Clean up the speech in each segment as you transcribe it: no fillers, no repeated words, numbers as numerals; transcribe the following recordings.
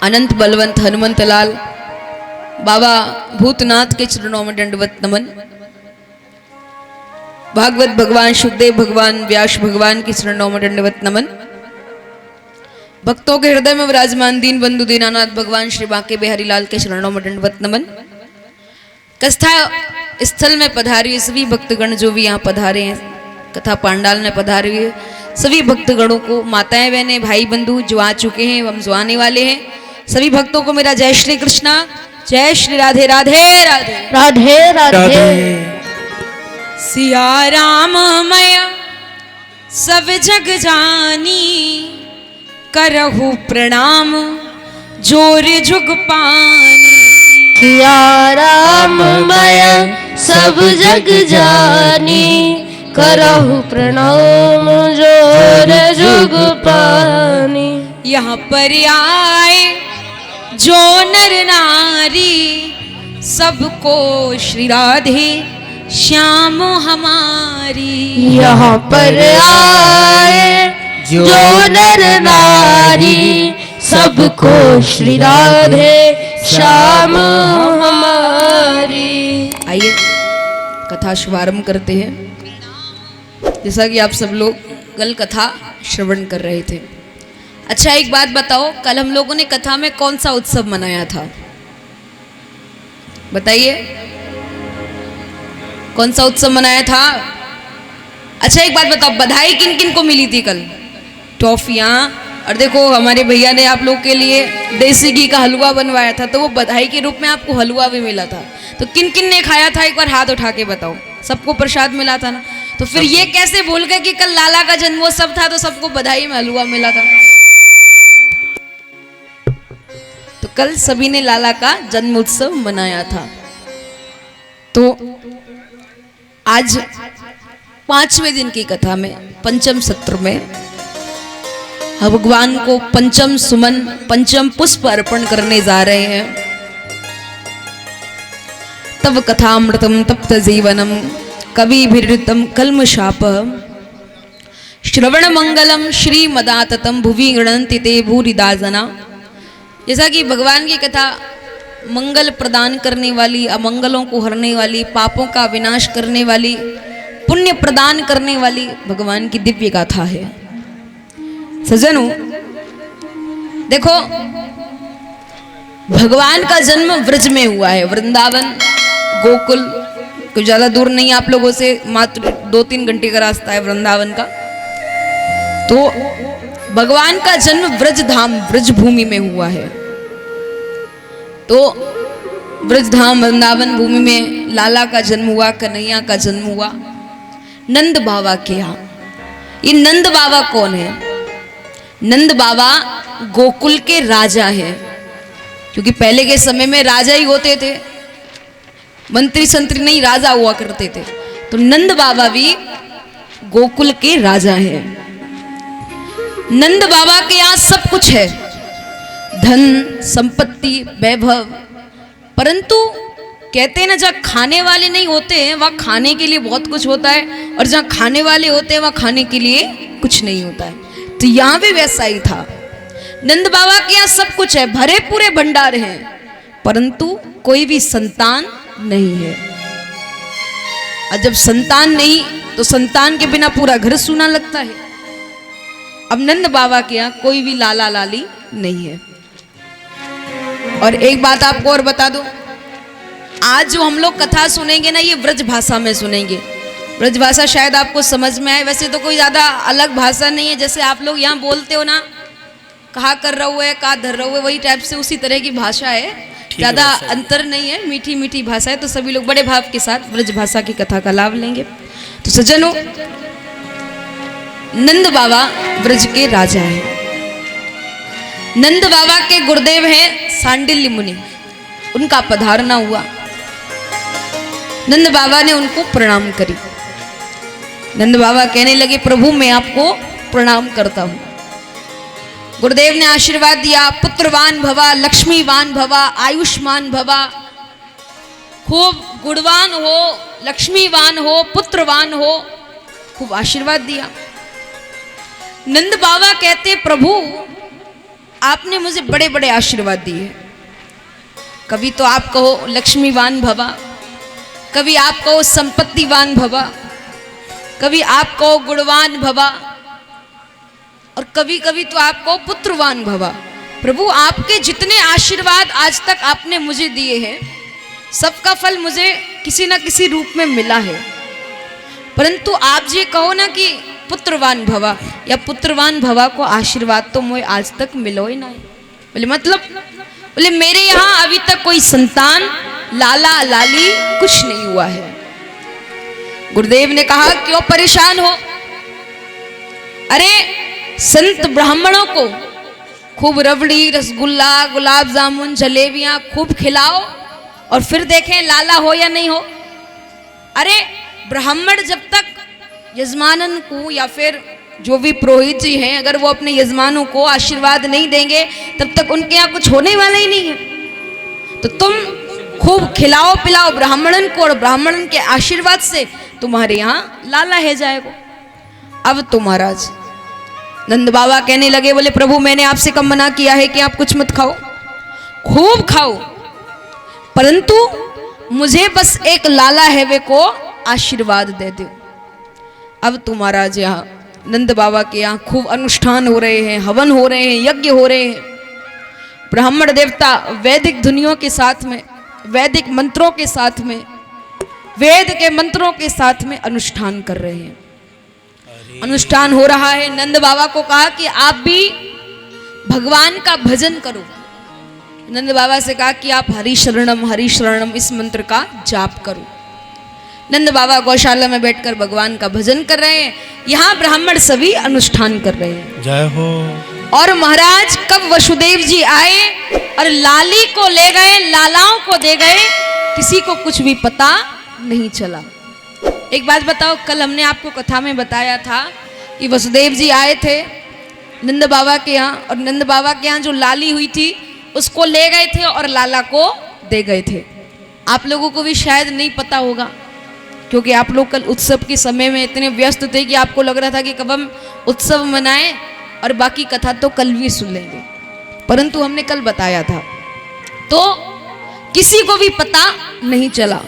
अनंत बलवंत हनुमंतलाल बाबा भूतनाथ के चरणों में दंडवत नमन। भागवत भगवान सुखदेव भगवान व्यास भगवान के चरणों में दंडवत नमन। भक्तों के हृदय में विराजमान दीन बंधु दीनानाथ भगवान श्री बांके बिहारी लाल के चरणों में दंडवत नमन। कथा स्थल में पधारी सभी भक्तगण जो भी यहाँ पधारे हैं, कथा पांडाल में पधारे हुए सभी भक्तगणों को, माताएं बहनें भाई बंधु जो आ चुके हैं एवं जो आने वाले हैं, सभी भक्तों को मेरा जय श्री कृष्णा, जय श्री राधे राधे राधे राधे राधे। सिया राम मैया सब जग जानी, करहु प्रणाम जोर जुग पानी। सिया राम मैया सब जग जानी, करहु प्रणाम जोर जुग पानी। यहाँ पर आए जो नर नारी, सबको श्री राधे श्याम हमारी। यहाँ पर आए जो नर नारी, सबको श्री राधे श्याम हमारी। आइए कथा शुभारंभ करते हैं। जैसा कि आप सब लोग कल कथा श्रवण कर रहे थे। अच्छा एक बात बताओ, कल हम लोगों ने कथा में कौन सा उत्सव मनाया था? बताइए कौन सा उत्सव मनाया था? अच्छा एक बात बताओ, बधाई किन किन को मिली थी कल? टॉफियां, और देखो हमारे भैया ने आप लोग के लिए देसी घी का हलवा बनवाया था, तो वो बधाई के रूप में आपको हलवा भी मिला था। तो किन किन ने खाया था एक बार हाथ उठा के बताओ। सबको प्रसाद मिला था ना? तो फिर ये कैसे बोल गए कि कल लाला का जन्मोत्सव था तो सबको बधाई में हलवा मिला था? तो कल सभी ने लाला का जन्मोत्सव मनाया था। तो आज 5वें दिन की कथा में, पंचम सत्र में, भगवान को पंचम सुमन, पंचम पुष्प अर्पण करने जा रहे हैं। तब कथामृतम तप्त जीवनम कविभिर्ऋतम कल्मशाप, श्रवण मंगलम श्री मदाततम भुवि गणन्ति ते भूरिदा जना। जैसा कि भगवान की कथा मंगल प्रदान करने वाली, अमंगलों को हरने वाली, पापों का विनाश करने वाली, पुण्य प्रदान करने वाली भगवान की दिव्य गाथा है। सज्जनों देखो, भगवान का जन्म व्रज में हुआ है, वृंदावन गोकुल, कोई ज्यादा दूर नहीं, आप लोगों से मात्र 2-3 घंटे का रास्ता है वृंदावन का। तो भगवान का जन्म व्रज धाम, व्रज भूमि में हुआ है। तो व्रज धाम वृंदावन भूमि में लाला का जन्म हुआ, कन्हैया का जन्म हुआ नंद बाबा के यहाँ। ये नंद बाबा कौन है? नंद बाबा गोकुल के राजा हैं, क्योंकि पहले के समय में राजा ही होते थे, मंत्री संतरी नहीं, राजा हुआ करते थे। तो नंद बाबा भी गोकुल के राजा हैं। नंद बाबा के यहाँ सब कुछ है, धन संपत्ति वैभव, परंतु कहते हैं ना, जहाँ खाने वाले नहीं होते हैं वहाँ खाने के लिए बहुत कुछ होता है, और जहाँ खाने वाले होते हैं वहाँ खाने के लिए कुछ नहीं होता है। तो यहाँ भी वैसा ही था। नंद बाबा के यहाँ सब कुछ है, भरे पूरे भंडार हैं, परंतु कोई भी संतान नहीं है। और जब संतान नहीं तो संतान के बिना पूरा घर सूना लगता है। अब नंद बाबा के यहाँ कोई भी लाला लाली नहीं है। और एक बात आपको और बता दो, आज जो हम लोग कथा सुनेंगे ना, ये व्रज भाषा में सुनेंगे। व्रज भाषा शायद आपको समझ में आए, वैसे तो कोई ज़्यादा अलग भाषा नहीं है। जैसे आप लोग यहाँ बोलते हो ना, कहा कर रहा हुआ है, कहा धर रहा हुआ है, वही टाइप से उसी तरह की भाषा है, ज़्यादा अंतर नहीं है, मीठी मीठी भाषा है। तो सभी लोग बड़े भाव के साथ व्रज भाषा की कथा का लाभ लेंगे। तो सज्जनों, नंद बाबा व्रज के राजा हैं। नंद बाबा के गुरुदेव हैं सांडिल्य मुनि, उनका पधारना हुआ। नंद बाबा ने उनको प्रणाम करी। नंद बाबा कहने लगे, प्रभु मैं आपको प्रणाम करता हूं। गुरुदेव ने आशीर्वाद दिया, पुत्रवान भवा, लक्ष्मीवान भवा, आयुष्मान भवा, खूब गुणवान हो, लक्ष्मीवान हो, पुत्रवान हो, खूब आशीर्वाद दिया। नंद बाबा कहते, प्रभु आपने मुझे बड़े बड़े आशीर्वाद दिए। कभी तो आप कहो लक्ष्मीवान भवा, कभी आप कहो संपत्तिवान भवा, कभी आप कहो गुणवान भवा, और कभी कभी तो आप कहो पुत्रवान भवा। प्रभु आपके जितने आशीर्वाद आज तक आपने मुझे दिए हैं, सबका फल मुझे किसी न किसी रूप में मिला है। परंतु आप ये कहो ना कि पुत्रवान भवा या पुत्रवान भवा को आशीर्वाद तो मुझे आज तक मिलो ही नहीं। बोले मतलब, बोले मेरे यहाँ अभी तक कोई संतान लाला लाली कुछ नहीं हुआ है। गुरुदेव ने कहा क्यों परेशान हो, अरे संत ब्राह्मणों को खूब रबड़ी रसगुल्ला गुलाब जामुन जलेबियां खूब खिलाओ और फिर देखें लाला हो या नहीं हो। अरे ब्राह्मण जब तक यजमानन को या फिर जो भी पुरोहित जी हैं, अगर वो अपने यजमानों को आशीर्वाद नहीं देंगे तब तक उनके यहाँ कुछ होने वाला ही नहीं है। तो तुम खूब खिलाओ पिलाओ ब्राह्मणन को, और ब्राह्मणन के आशीर्वाद से तुम्हारे यहाँ लाला है जाएगा। अब तो महाराज नंद बाबा कहने लगे, बोले प्रभु मैंने आपसे कब मना किया है कि आप कुछ मत खाओ, खूब खाओ, परंतु मुझे बस एक लाला है वे को आशीर्वाद दे दो। अब तो महाराज यहाँ नंद बाबा के यहाँ खूब अनुष्ठान हो रहे हैं, हवन हो रहे हैं, यज्ञ हो रहे हैं। ब्राह्मण देवता वैदिक ध्वनियों के साथ में, वैदिक मंत्रों के साथ में, वेद के मंत्रों के साथ में अनुष्ठान कर रहे हैं। अनुष्ठान हो रहा है। नंद बाबा को कहा कि आप भी भगवान का भजन करो। नंद बाबा से कहा कि आप हरि शरणम इस मंत्र का जाप करो। नंद बाबा गौशाला में बैठकर भगवान का भजन कर रहे हैं, यहाँ ब्राह्मण सभी अनुष्ठान कर रहे हैं। जय हो। और महाराज कब वसुदेव जी आए और लाली को ले गए, लालाओं को दे गए, किसी को कुछ भी पता नहीं चला। एक बात बताओ, कल हमने आपको कथा में बताया था कि वसुदेव जी आए थे नंद बाबा के यहाँ, और नंद बाबा के यहाँ जो लाली हुई थी उसको ले गए थे और लाला को दे गए थे। आप लोगों को भी शायद नहीं पता होगा, क्योंकि आप लोग कल उत्सव के समय में इतने व्यस्त थे कि आपको लग रहा था कि कब हम उत्सव मनाएं और बाकी कथा तो कल भी सुन लेंगे, परंतु हमने कल बताया था तो किसी को भी पता नहीं चला,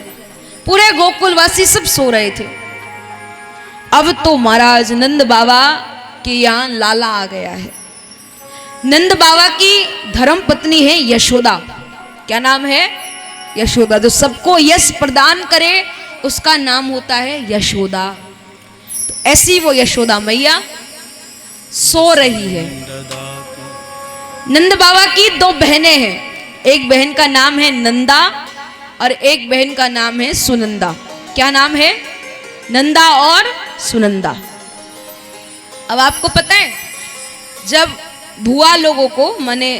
पूरे गोकुलवासी सब सो रहे थे। अब तो महाराज नंद बाबा के यहाँ लाला आ गया है। नंद बाबा की धर्म पत्नी है यशोदा। क्या नाम है? यशोदा। जो सबको यश प्रदान करे उसका नाम होता है यशोदा। तो ऐसी वो यशोदा मैया सो रही है। नंद बाबा की दो बहनें हैं, एक बहन का नाम है नंदा और एक बहन का नाम है सुनंदा। क्या नाम है? नंदा और सुनंदा। अब आपको पता है, जब भुआ लोगों को, माने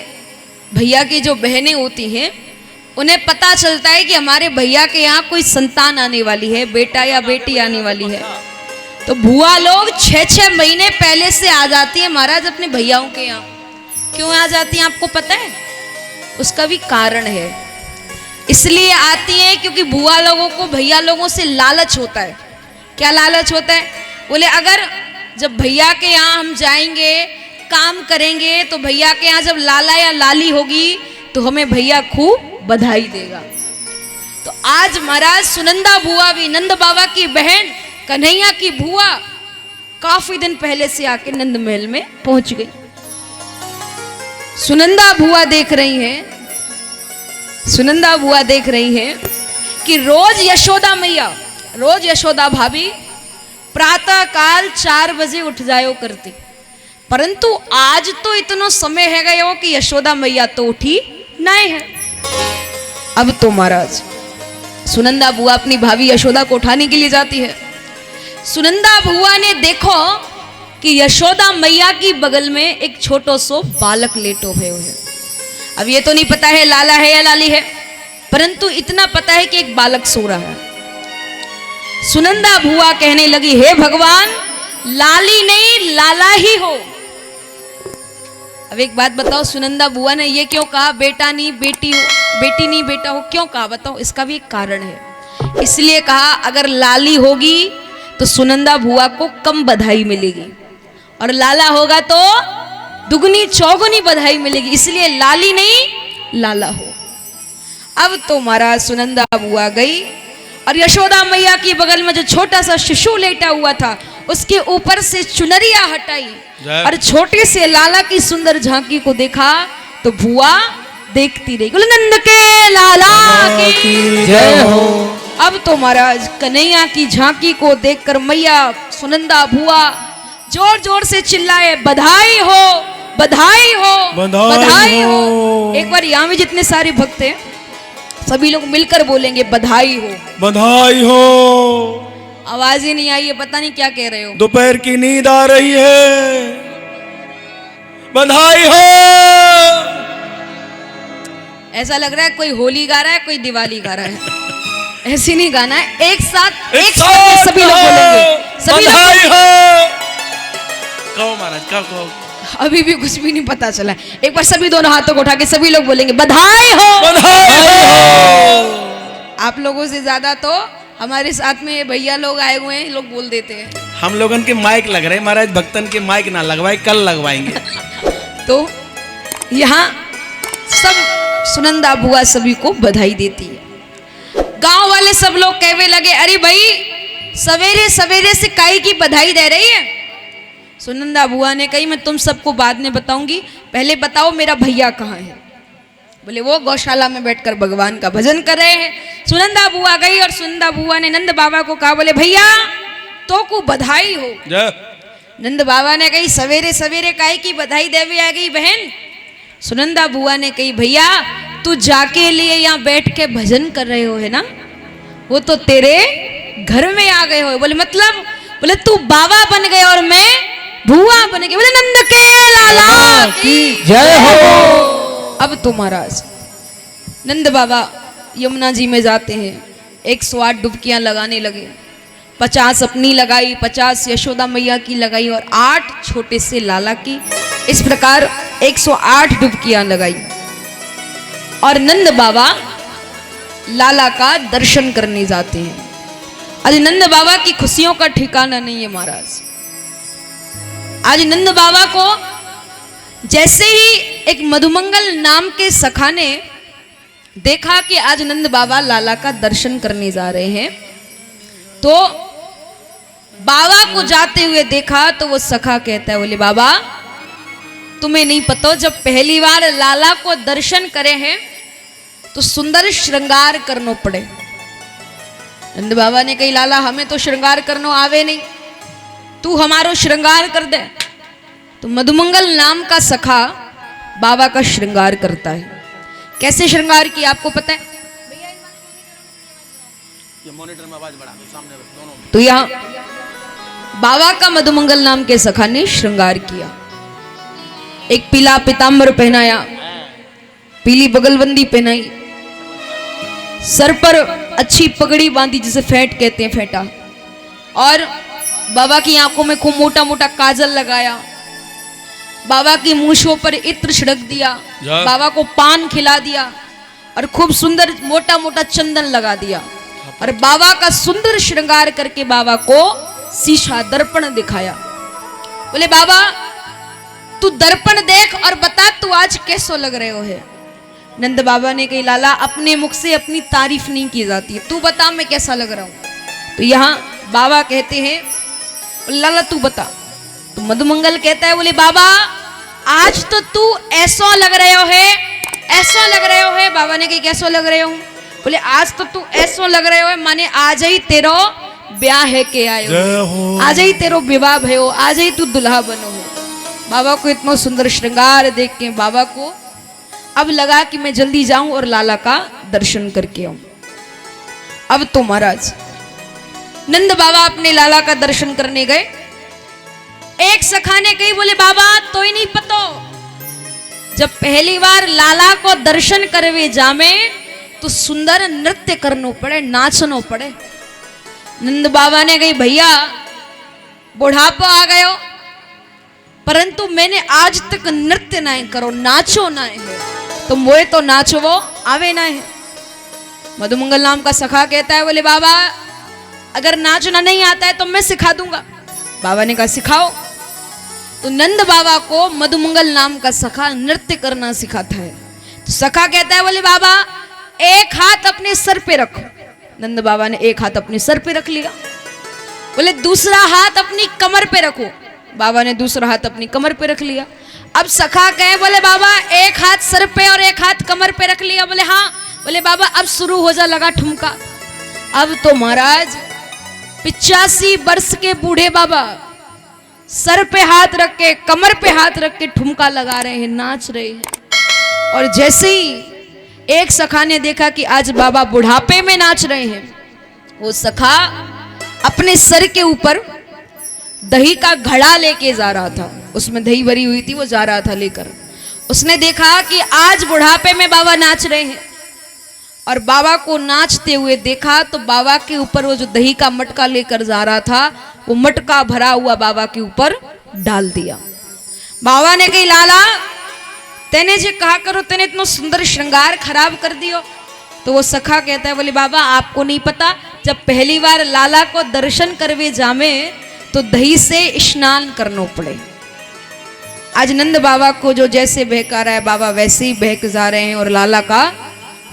भैया की जो बहनें होती हैं, उन्हें पता चलता है कि हमारे भैया के यहाँ कोई संतान आने वाली है, बेटा या बेटी आने वाली है, तो भुआ लोग 6-6 महीने पहले से आ जाती है महाराज अपने भैयाओं के यहाँ। क्यों आ जाती हैं आपको पता है? उसका भी कारण है। इसलिए आती हैं क्योंकि भुआ लोगों को भैया लोगों से लालच होता है। क्या लालच होता है? बोले अगर जब भैया के यहाँ हम जाएंगे, काम करेंगे, तो भैया के यहाँ जब लाला या लाली होगी तो हमें भैया खूब बधाई देगा। तो आज महाराज सुनंदा बुआ भी, नंद बाबा की बहन, कन्हैया की बुआ, काफी दिन पहले से आके नंद महल में पहुंच गई। सुनंदा बुआ देख रही हैं, सुनंदा बुआ देख रही हैं कि रोज यशोदा मैया, रोज यशोदा भाभी प्रातः काल 4 बजे उठ जायो करती, परंतु आज तो इतना समय है गयो कि यशोदा मैया तो उठी नहीं है। अब तो महाराज सुनंदा बुआ अपनी भाभी यशोदा को उठाने के लिए जाती है। सुनंदा बुआ ने देखो कि यशोदा मैया की बगल में एक छोटो सो बालक लेटो हुए है। अब ये तो नहीं पता है लाला है या लाली है, परंतु इतना पता है कि एक बालक सो रहा है। सुनंदा बुआ कहने लगी, हे भगवान, लाली नहीं लाला ही हो। अब एक बात बताओ, सुनंदा बुआ ने ये क्यों कहा बेटा नहीं बेटी हो, बेटी नहीं बेटा हो, क्यों कहा बताओ? इसका भी एक कारण है। इसलिए कहा अगर लाली होगी तो सुनंदा बुआ को कम बधाई मिलेगी, और लाला होगा तो दुगनी चौगुनी बधाई मिलेगी, इसलिए लाली नहीं लाला हो। अब तो महाराज सुनंदा बुआ गई और यशोदा मैया की बगल में जो छोटा सा शिशु लेटा हुआ था उसके ऊपर से चुनरिया हटाई और छोटे से लाला की सुंदर झांकी को देखा तो बुआ देखती रही। बोले नंद के लाला की जय हो। अब तो महाराज कन्हैया की झांकी को देखकर मैया सुनंदा बुआ जोर जोर से चिल्लाए, बधाई हो बधाई हो बधाई हो। एक बार यहाँ में जितने सारे भक्त हैं सभी लोग मिलकर बोलेंगे बधाई हो बधाई हो। आवाज ही नहीं आई है, पता नहीं क्या कह रहे हो। दोपहर की नींद आ रही है, बधाई हो। ऐसा लग रहा है कोई होली गा रहा है कोई दिवाली गा रहा है। ऐसी नहीं गाना है, एक साथ एक साथ सभी लोग बोलेंगे, सभी बधाई लोग। हो। कहो महाराज कहो। अभी भी कुछ भी नहीं पता चला। एक बार सभी दोनों हाथों को उठा के सभी लोग बोलेंगे बधाई हो बधाई हो। आप लोगों से ज्यादा तो हमारे साथ में ये भैया लोग आए हुए हैं, लोग बोल देते हैं। हम लोगन के माइक लग रहे हैं महाराज, भक्तन के माइक ना लगवाए, कल लगवाएंगे। तो यहाँ सब सुनंदा बुआ सभी को बधाई देती है। गांव वाले सब लोग कहने लगे, अरे भाई सवेरे सवेरे से काई की बधाई दे रही है। सुनंदा बुआ ने कही, मैं तुम सबको बाद में बताऊंगी, पहले बताओ मेरा भैया कहाँ है। बोले वो गौशाला में बैठकर भगवान का भजन कर रहे हैं। सुनंदा बुआ गई और सुनंदा बुआ ने नंद बाबा को कहा, बोले भैया तो को बधाई हो। नंद बाबा ने कही, सवेरे सवेरे काई की बधाई देवी आ गई बहन। सुनंदा बुआ ने कही, भैया तू जाके लिए यहाँ बैठ के भजन कर रहे हो है ना, वो तो तेरे घर में आ गए हो। बोले मतलब? बोले तू बाबा बन गए और मैं बुआ बन गई। बोले नंद के लाला की जय हो। अब तो महाराज नंद बाबा यमुना जी में जाते हैं, 108 डुबकियां लगाने लगे। 50 अपनी लगाई, 50 यशोदा मैया की लगाई और 8 छोटे से लाला की। इस प्रकार 108 डुबकियां लगाई और नंद बाबा लाला का दर्शन करने जाते हैं। आज नंद बाबा की खुशियों का ठिकाना नहीं है महाराज। आज नंद बाबा को जैसे ही एक मधुमंगल नाम के सखा ने देखा कि आज नंद बाबा लाला का दर्शन करने जा रहे हैं, तो बाबा को जाते हुए देखा तो वो सखा कहता है, बोले बाबा तुम्हें नहीं पता, जब पहली बार लाला को दर्शन करे हैं तो सुंदर श्रृंगार करनो पड़े। नंद बाबा ने कही, लाला हमें तो श्रृंगार करनो आवे नहीं, तू हमारो श्रृंगार कर दे। तो मधुमंगल नाम का सखा बाबा का श्रृंगार करता है। कैसे श्रृंगार किया आपको पता है? ये मॉनिटर में आवाज बढ़ा दो, सामने दोनों में। तो यहाँ बाबा का मधुमंगल नाम के सखा ने श्रृंगार किया। एक पीला पीताम्बर पहनाया, पीली बगलबंदी पहनाई, सर पर अच्छी पगड़ी बांधी जिसे फेंट कहते हैं, फेंटा, और बाबा की आंखों में खूब मोटा मोटा काजल लगाया, बाबा की मूछों पर इत्र छिड़क दिया, बाबा को पान खिला दिया और खूब सुंदर मोटा मोटा चंदन लगा दिया और बाबा का सुंदर श्रृंगार करके बाबा को शीशा दर्पण दिखाया। बोले बाबा तू दर्पण देख और बता तू आज कैसो लग रहे हो है। नंद बाबा ने कही, लाला अपने मुख से अपनी तारीफ नहीं की जाती है, तू बता मैं कैसा लग रहा हूं। तो यहाँ बाबा कहते हैं, लाला तू बता। तो मधुमंगल कहता है, बोले बाबा आज तो तू ऐसा लग रहे हो है, ऐसा लग रहे हो है। बाबा ने कही कैसो लग रहे हो? बोले आज तो तू ऐसा लग रहे हो माने आज ही तेरो ब्याह है के आए हो, आज ही तेरो विवाह भयो, आज ही तू दुल्हा बनो हो। बाबा को इतना सुंदर श्रृंगार देख के बाबा को अब लगा कि मैं जल्दी जाऊं और लाला का दर्शन करके आऊं। अब तो महाराज नंद बाबा अपने लाला का दर्शन करने गए। एक सखा ने कही, बोले बाबा तो ही नहीं पता, जब पहली बार लाला को दर्शन करवे जामे तो सुंदर नृत्य करनो पड़े, नाचनो पड़े। नंद बाबा ने कही, भैया बुढ़ापा आ गयो परंतु मैंने आज तक नृत्य ना करो, नाचो ना है, तो मोए तो नाचो आवे ना है। मधुमंगल नाम का सखा कहता है, बोले बाबा अगर नाचना नहीं आता है तो मैं सिखा दूंगा। बाबा ने कहा सिखाओ। तो नंद बाबा को मधुमंगल नाम का सखा नृत्य करना सिखाता है। तो सखा कहता है, बोले बाबा एक हाथ अपने सर पे रखो। नंद बाबा ने एक हाथ अपने सर पे रख लिया। बोले दूसरा हाथ अपनी कमर पे रखो। बाबा ने दूसरा हाथ अपनी कमर पे रख लिया। अब सखा कहे, बोले बाबा एक हाथ सर पे और एक हाथ कमर पे रख लिया। बोले हाँ। बोले बाबा अब शुरू हो जा, लगा ठुमका। अब तो महाराज 85 वर्ष के बूढ़े बाबा सर पे हाथ रख के कमर पे हाथ रख के ठुमका लगा रहे हैं, नाच रहे हैं। और जैसे ही एक सखा ने देखा कि आज बाबा बुढ़ापे में नाच रहे हैं, वो सखा अपने सर के ऊपर दही का घड़ा लेके जा रहा था। उसमें दही भरी हुई थी, वो जा रहा था लेकर। उसने देखा कि आज बुढ़ापे में बाबा नाच रहे हैं और बाबा को नाचते हुए देखा तो बाबा के ऊपर वो जो दही का मटका लेकर जा रहा था, वो मटका भरा हुआ बाबा के ऊपर डाल दिया। बाबा ने कही, लाला तेने जो कहा करो, तेने इतना सुंदर श्रृंगार खराब कर दियो। तो वो सखा कहता है, बोले बाबा आपको नहीं पता, जब पहली बार लाला को दर्शन करवे जामे तो दही से स्नान करना पड़े। आज नंद बाबा को जो जैसे बहका रहा है, बाबा वैसे ही बहक जा रहे हैं। और लाला का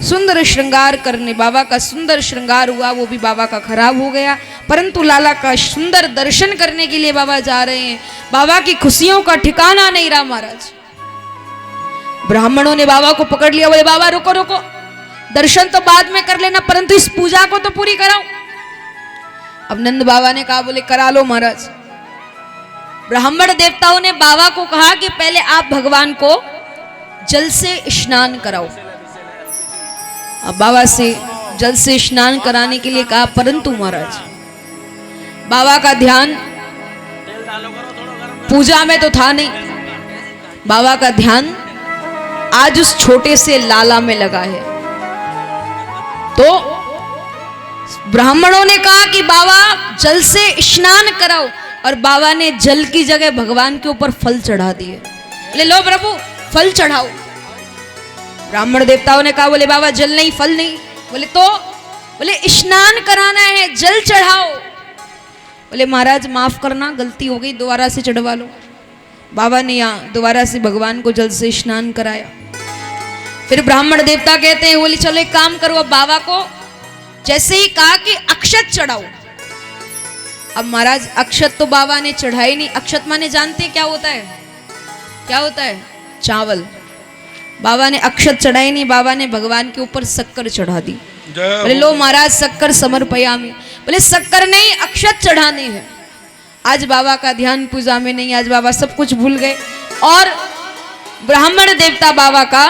सुंदर श्रृंगार करने, बाबा का सुंदर श्रृंगार हुआ, वो भी बाबा का खराब हो गया। परंतु लाला का सुंदर दर्शन करने के लिए बाबा जा रहे हैं। बाबा की खुशियों का ठिकाना नहीं रहा महाराज। ब्राह्मणों ने बाबा को पकड़ लिया। बोले बाबा रुको रुको, दर्शन तो बाद में कर लेना, परंतु इस पूजा को तो पूरी कराओ। अब नंद बाबा ने कहा, बोले करा लो महाराज। ब्राह्मण देवताओं ने बाबा को कहा कि पहले आप भगवान को जल से स्नान कराओ। अब बाबा से जल से स्नान कराने के लिए कहा, परंतु महाराज बाबा का ध्यान पूजा में तो था नहीं। बाबा का ध्यान आज उस छोटे से लाला में लगा है। तो ब्राह्मणों ने कहा कि बाबा जल से स्नान कराओ, और बाबा ने जल की जगह भगवान के ऊपर फल चढ़ा दिए। बोले लो प्रभु फल चढ़ाओ। ब्राह्मण देवताओं ने कहा, बोले बाबा जल नहीं फल नहीं। बोले तो, बोले स्नान कराना है, जल चढ़ाओ। बोले महाराज माफ करना, गलती हो गई, दोबारा से चढ़वा लो। बाबा ने यहाँ दोबारा से भगवान को जल से स्नान कराया। फिर ब्राह्मण देवता कहते हैं, बोले चलो एक काम करो, अब बाबा को जैसे ही कहा कि अक्षत चढ़ाओ। अब महाराज अक्षत तो बाबा ने चढ़ाई नहीं। अक्षत माने जानते क्या होता है? क्या होता है? चावल। बाबा ने अक्षत चढ़ाई नहीं, बाबा ने भगवान के ऊपर शक्कर चढ़ा दी। बोले लो महाराज शक्कर समर्पयामि। बोले शक्कर नहीं, अक्षत चढ़ाने हैं। आज बाबा का ध्यान पूजा में नहीं, आज बाबा सब कुछ भूल गए। और ब्राह्मण देवता बाबा का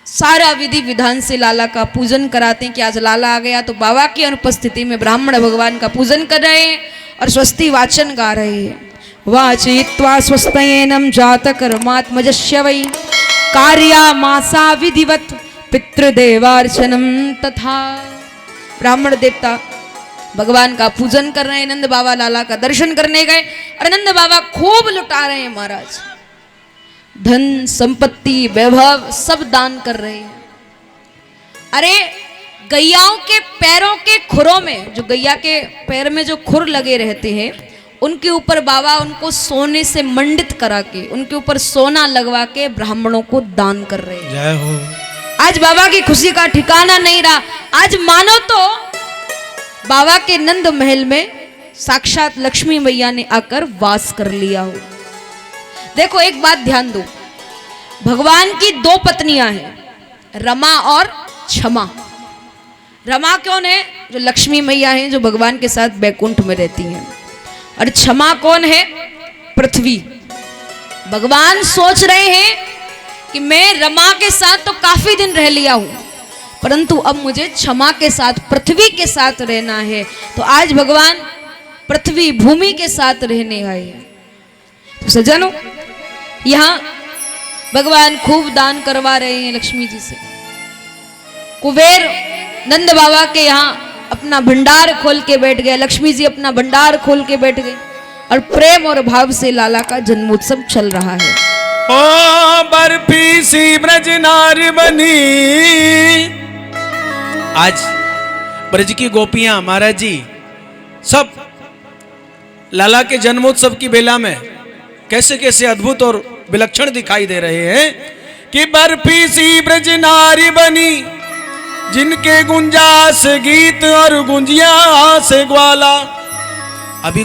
सारा विधि विधान से लाला का पूजन कराते हैं कि आज लाला आ गया। तो बाबा की अनुपस्थिति में ब्राह्मण भगवान का पूजन कर रहे हैं और स्वस्ति वाचन गा रहे हैं। वाचयित्वा स्वस्तयेनं जातकर्मात्मजस्य वै कार्यामासा विधिवत पितृदेवार्चनम तथा। ब्राह्मण देवता भगवान का पूजन कर रहे हैं, नंद बाबा लाला का दर्शन करने गए और नंद बाबा खूब लुटा रहे हैं महाराज। धन संपत्ति वैभव सब दान कर रहे हैं। अरे गैयाओं के पैरों के खुरों में, जो गैया के पैर में जो खुर लगे रहते हैं, उनके ऊपर बाबा उनको सोने से मंडित करा के, उनके ऊपर सोना लगवा के ब्राह्मणों को दान कर रहे हैं। जय हो। आज बाबा की खुशी का ठिकाना नहीं रहा। आज मानो तो बाबा के नंद महल में साक्षात लक्ष्मी मैया ने आकर वास कर लिया हो। देखो एक बात ध्यान दो, भगवान की दो पत्नियां हैं, रमा और क्षमा। रमा कौन है? जो लक्ष्मी मैया हैं, जो भगवान के साथ बैकुंठ में रहती हैं। और क्षमा कौन है? पृथ्वी। भगवान सोच रहे हैं कि मैं रमा के साथ तो काफी दिन रह लिया हूं, परंतु अब मुझे क्षमा के साथ, पृथ्वी के साथ रहना है। तो आज भगवान पृथ्वी भूमि के साथ रहने आए हैं। तो सज्जनों, यहाँ भगवान खूब दान करवा रहे हैं लक्ष्मी जी से। कुबेर नंद बाबा के यहाँ अपना भंडार खोल के बैठ गया, लक्ष्मी जी अपना भंडार खोल के बैठ गई और प्रेम और भाव से लाला का जन्मोत्सव चल रहा है। ओ बर्फी सी ब्रज नार बनी। आज ब्रज की गोपियां महाराज जी सब लाला के जन्मोत्सव की बेला में कैसे कैसे अद्भुत और विलक्षण दिखाई दे रहे हैं कि बर्फी सी ब्रज नारी बनी, जिनके गुंजा से गीत और गुंजिया से ग्वाला। अभी